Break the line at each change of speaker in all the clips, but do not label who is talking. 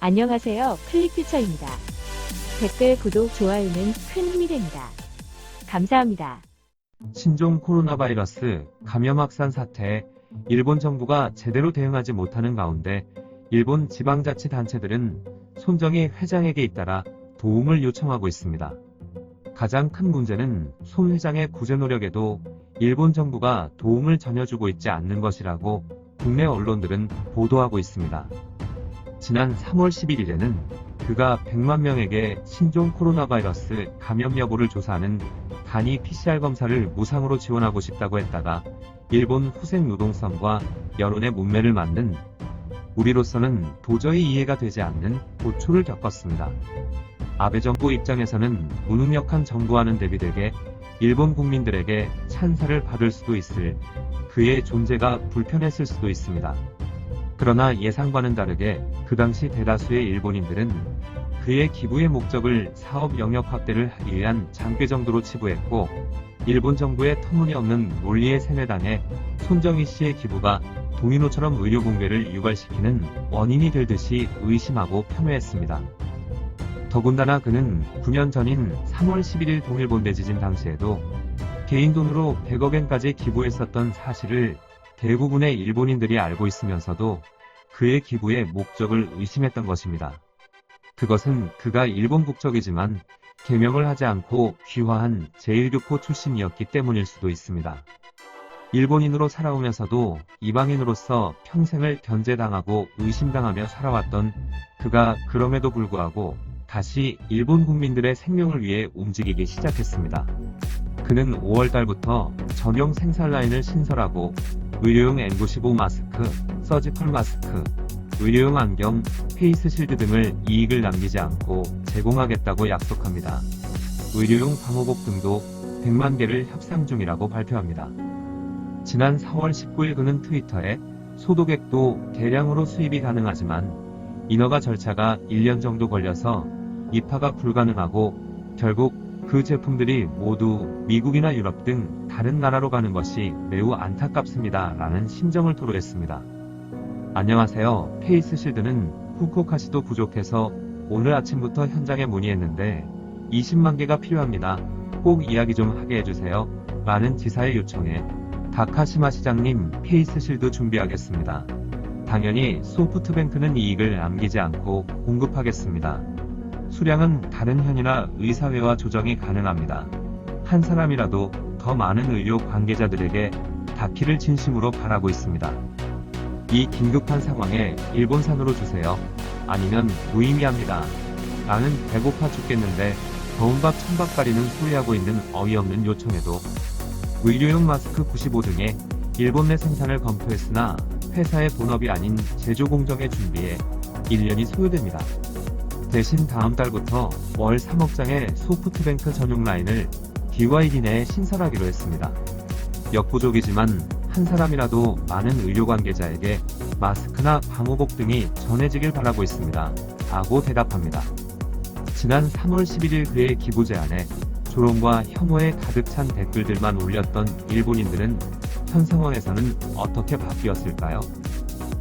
안녕하세요. 클릭퓨처입니다. 댓글, 구독, 좋아요는 큰 힘이 됩니다. 감사합니다.
신종 코로나 바이러스 감염 확산 사태에 일본 정부가 제대로 대응하지 못하는 가운데 일본 지방자치단체들은 손정희 회장에게 잇따라 도움을 요청하고 있습니다. 가장 큰 문제는 손 회장의 구제 노력에도 일본 정부가 도움을 전혀 주고 있지 않는 것이라고 국내 언론들은 보도하고 있습니다. 지난 3월 11일에는 그가 100만 명에게 신종 코로나 바이러스 감염 여부를 조사하는 간이 PCR 검사를 무상으로 지원하고 싶다고 했다가 일본 후생 노동성과 여론의 문매를 맞는 우리로서는 도저히 이해가 되지 않는 고초를 겪었습니다. 아베 정부 입장에서는 무능력한 정부와는 대비되게 일본 국민들에게 찬사를 받을 수도 있을 그의 존재가 불편했을 수도 있습니다. 그러나 예상과는 다르게 그 당시 대다수의 일본인들은 그의 기부의 목적을 사업 영역 확대를 하기 위한 장기 정도로 치부했고 일본 정부의 터무니없는 논리에 세뇌당해 손정희 씨의 기부가 도미노처럼 의료 붕괴를 유발시키는 원인이 될 듯이 의심하고 폄훼했습니다. 더군다나 그는 9년 전인 3월 11일 동일본 대지진 당시에도 개인 돈으로 100억엔까지 기부했었던 사실을 대부분의 일본인들이 알고 있으면서도 그의 기부의 목적을 의심했던 것입니다. 그것은 그가 일본 국적이지만 개명을 하지 않고 귀화한 제1교포 출신이었기 때문일 수도 있습니다. 일본인으로 살아오면서도 이방인으로서 평생을 견제당하고 의심당하며 살아왔던 그가 그럼에도 불구하고 다시 일본 국민들의 생명을 위해 움직이기 시작했습니다. 그는 5월달부터 전용 생산 라인을 신설하고 의료용 N95 마스크, 서지컬 마스크, 의료용 안경, 페이스 실드 등을 이익을 남기지 않고 제공하겠다고 약속합니다. 의료용 방호복 등도 100만 개를 협상 중이라고 발표합니다. 지난 4월 19일 그는 트위터에 소독액도 대량으로 수입이 가능하지만 인허가 절차가 1년 정도 걸려서 입하가 불가능하고 결국 그 제품들이 모두 미국이나 유럽 등 다른 나라로 가는 것이 매우 안타깝습니다. 라는 심정을 토로했습니다. 안녕하세요. 페이스 실드는 후쿠오카시도 부족해서 오늘 아침부터 현장에 문의했는데 20만 개가 필요합니다. 꼭 이야기 좀 하게 해주세요. 라는 지사의 요청에 다카시마 시장님 페이스 실드 준비하겠습니다. 당연히 소프트뱅크는 이익을 남기지 않고 공급하겠습니다. 수량은 다른 현이나 의사회와 조정이 가능합니다. 한 사람이라도 더 많은 의료 관계자들에게 닿기를 진심으로 바라고 있습니다. 이 긴급한 상황에 일본산으로 주세요. 아니면 무의미합니다. 나는 배고파 죽겠는데 더운 밥 천박 가리는 소리하고 있는 어이없는 요청에도 의료용 마스크 95 등의 일본 내 생산을 검토했으나 회사의 본업이 아닌 제조 공정의 준비에 1년이 소요됩니다. 대신 다음 달부터 월 3억 장의 소프트뱅크 전용 라인을 DYD 내에 신설하기로 했습니다. 역부족이지만 한 사람이라도 많은 의료 관계자에게 마스크나 방호복 등이 전해지길 바라고 있습니다. 라고 대답합니다. 지난 3월 11일 그의 기부 제안에 조롱과 혐오에 가득 찬 댓글들만 올렸던 일본인들은 현 상황에서는 어떻게 바뀌었을까요?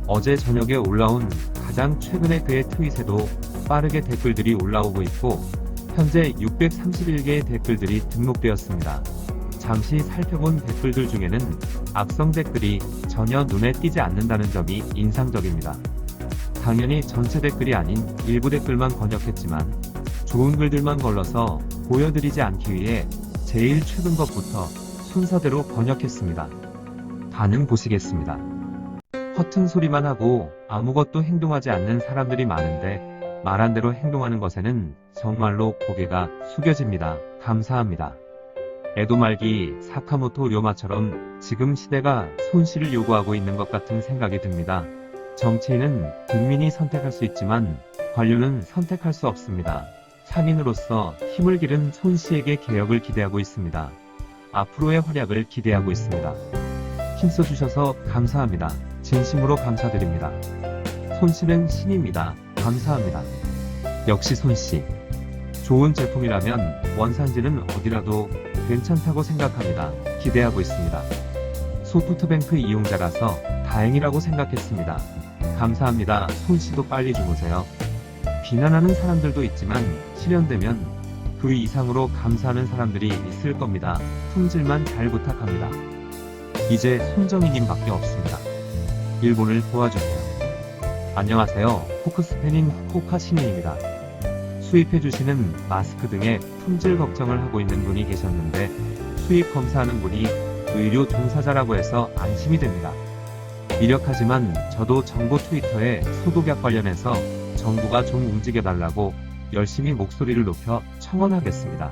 어제 저녁에 올라온 가장 최근의 그의 트윗에도 빠르게 댓글들이 올라오고 있고 현재 631개의 댓글들이 등록되었습니다. 잠시 살펴본 댓글들 중에는 악성 댓글이 전혀 눈에 띄지 않는다는 점이 인상적입니다. 당연히 전체 댓글이 아닌 일부 댓글만 번역했지만 좋은 글들만 걸러서 보여드리지 않기 위해 제일 최근 것부터 순서대로 번역했습니다. 반응 보시겠습니다. 허튼 소리만 하고 아무것도 행동하지 않는 사람들이 많은데 말한 대로 행동하는 것에는 정말로 고개가 숙여집니다. 감사합니다. 에도 말기 사카모토 료마처럼 지금 시대가 손실을 요구하고 있는 것 같은 생각이 듭니다. 정치인은 국민이 선택할 수 있지만 관료는 선택할 수 없습니다. 상인으로서 힘을 기른 손 씨에게 개혁을 기대하고 있습니다. 앞으로의 활약을 기대하고 있습니다. 힘써주셔서 감사합니다. 진심으로 감사드립니다. 손 씨는 신입니다. 감사합니다. 역시 손 씨. 좋은 제품이라면 원산지는 어디라도 괜찮다고 생각합니다. 기대하고 있습니다. 소프트뱅크 이용자라서 다행이라고 생각했습니다. 감사합니다. 손 씨도 빨리 주무세요. 비난하는 사람들도 있지만 실현되면 그 이상으로 감사하는 사람들이 있을 겁니다. 품질만 잘 부탁합니다. 이제 손정희님밖에 없습니다. 일본을 도와주세요. 안녕하세요. 포크스팬인 후쿠오카 시민입니다. 수입해주시는 마스크 등의 품질 걱정을 하고 있는 분이 계셨는데 수입 검사하는 분이 의료 종사자라고 해서 안심이 됩니다. 미력하지만 저도 정부 트위터에 소독약 관련해서 정부가 좀 움직여달라고 열심히 목소리를 높여 청원하겠습니다.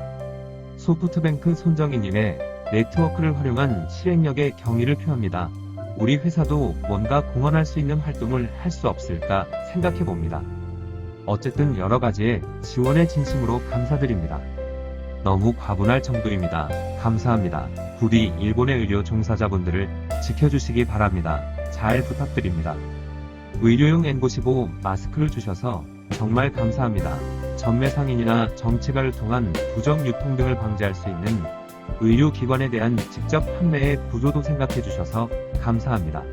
소프트뱅크 손정희님의 네트워크를 활용한 실행력에 경의를 표합니다. 우리 회사도 뭔가 공헌할 수 있는 활동을 할 수 없을까 생각해봅니다. 어쨌든 여러가지의 지원에 진심으로 감사드립니다. 너무 과분할 정도입니다. 감사합니다. 부디 일본의 의료 종사자분들을 지켜주시기 바랍니다. 잘 부탁드립니다. 의료용 N95 마스크를 주셔서 정말 감사합니다. 전매상인이나 정치가를 통한 부정 유통 등을 방지할 수 있는 의료기관에 대한 직접 판매의 구조도 생각해 주셔서 감사합니다.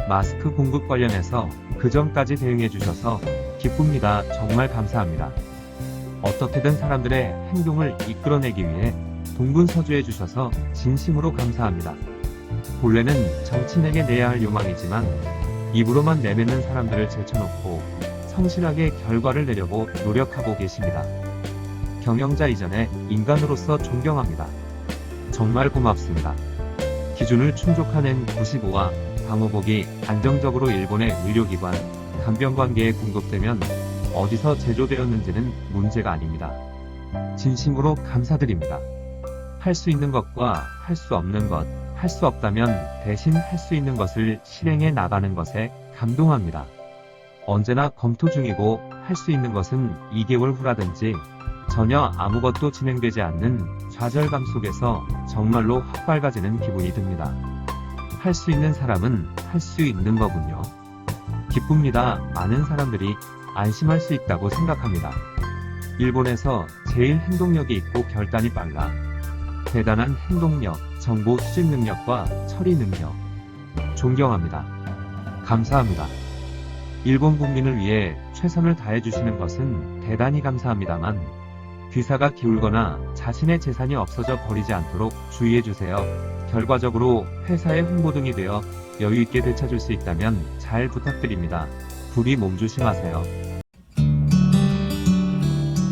마스크 공급 관련해서 그 점까지 대응해 주셔서 기쁩니다. 정말 감사합니다. 어떻게든 사람들의 행동을 이끌어내기 위해 동분서주해 주셔서 진심으로 감사합니다. 본래는 정치인에게 내야 할 요망이지만 입으로만 내뱉는 사람들을 제쳐놓고 성실하게 결과를 내려고 노력하고 계십니다. 경영자 이전에 인간으로서 존경합니다. 정말 고맙습니다. 기준을 충족한 N95와 방호복이 안정적으로 일본의 의료기관, 간병관계에 공급되면 어디서 제조되었는지는 문제가 아닙니다. 진심으로 감사드립니다. 할 수 있는 것과 할 수 없는 것, 할 수 없다면 대신 할 수 있는 것을 실행해 나가는 것에 감동합니다. 언제나 검토 중이고 할 수 있는 것은 2개월 후라든지 전혀 아무것도 진행되지 않는 좌절감 속에서 정말로 확 밝아지는 기분이 듭니다. 할 수 있는 사람은 할 수 있는 거군요. 기쁩니다. 많은 사람들이 안심할 수 있다고 생각합니다. 일본에서 제일 행동력이 있고 결단이 빨라. 대단한 행동력, 정보 수집 능력과 처리 능력. 존경합니다. 감사합니다. 일본 국민을 위해 최선을 다해주시는 것은 대단히 감사합니다만 귀사가 기울거나 자신의 재산이 없어져 버리지 않도록 주의해주세요. 결과적으로 회사의 홍보등이 되어 여유있게 되찾을 수 있다면 잘 부탁드립니다. 부디 몸조심하세요.